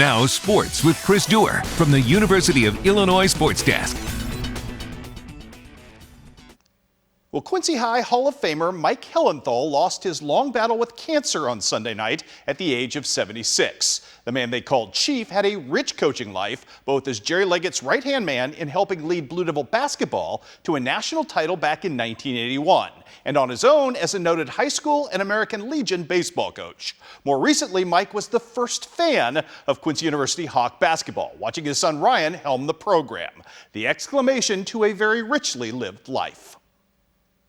Now sports with Chris Dewar from the University of Illinois Sports Desk. Well, Quincy High Hall of Famer Mike Hellenthal lost his long battle with cancer on Sunday night at the age of 76. The man they called Chief had a rich coaching life, both as Jerry Leggett's right-hand man in helping lead Blue Devil basketball to a national title back in 1981, and on his own as a noted high school and American Legion baseball coach. More recently, Mike was the first fan of Quincy University Hawk basketball, watching his son Ryan helm the program. The exclamation to a very richly lived life.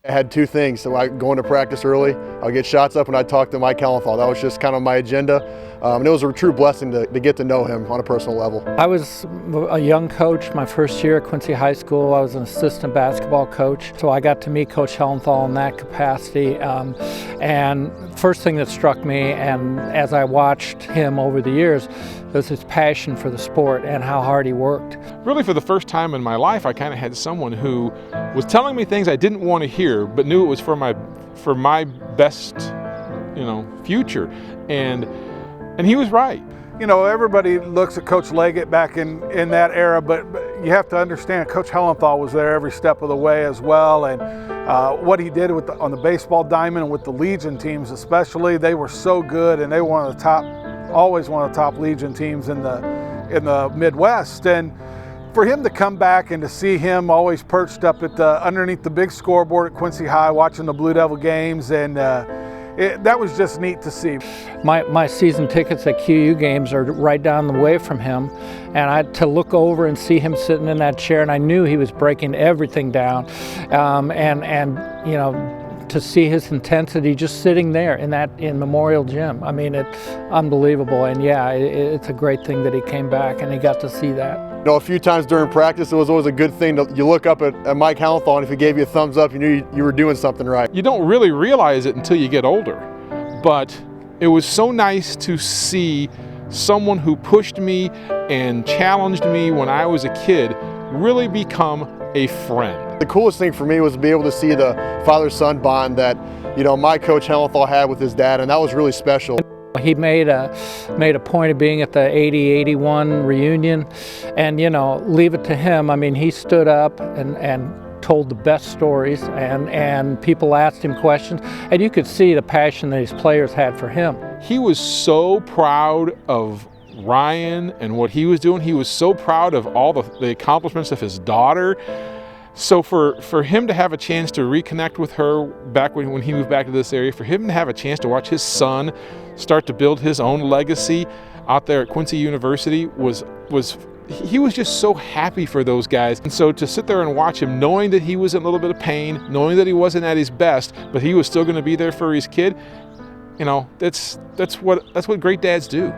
I had two things. So I go into practice early, I'll get shots up, and I'd talk to Mike Hellenthal. That was just kind of my agenda. And it was a true blessing to get to know him on a personal level. I was a young coach my first year at Quincy High School. I was an assistant basketball coach, so I got to meet Coach Hellenthal in that capacity. And first thing that struck me, and as I watched him over the years, was his passion for the sport and how hard he worked. Really, for the first time in my life, I kind of had someone who was telling me things I didn't want to hear, but knew it was for my best, future. And he was right. You know, everybody looks at Coach Leggett back in that era, but you have to understand Coach Hellenthal was there every step of the way as well. And what he did on the baseball diamond and with the Legion teams especially, they were so good, and they were always one of the top Legion teams in the Midwest. And for him to come back and to see him always perched up at underneath the big scoreboard at Quincy High watching the Blue Devil games, and that was just neat to see. My season tickets at KHQA games are right down the way from him, and I had to look over and see him sitting in that chair, and I knew he was breaking everything down, to see his intensity just sitting there in Memorial Gym. I mean, it's unbelievable, and yeah, it's a great thing that he came back and he got to see that. A few times during practice, it was always a good thing you look up at Mike Hellenthal, and if he gave you a thumbs up, you knew you were doing something right. You don't really realize it until you get older, but it was so nice to see someone who pushed me and challenged me when I was a kid really become a friend. The coolest thing for me was to be able to see the father-son bond that my coach Hellenthal had with his dad, and that was really special. He made a point of being at the 80-81 reunion, and leave it to him. I mean, he stood up and told the best stories, and people asked him questions, and you could see the passion that his players had for him. He was so proud of Ryan and what he was doing. He was so proud of all the accomplishments of his daughter. So for him to have a chance to reconnect with her back when he moved back to this area, for him to have a chance to watch his son start to build his own legacy out there at Quincy University he was just so happy for those guys. And so to sit there and watch him, knowing that he was in a little bit of pain, knowing that he wasn't at his best, but he was still going to be there for his kid, that's what great dads do.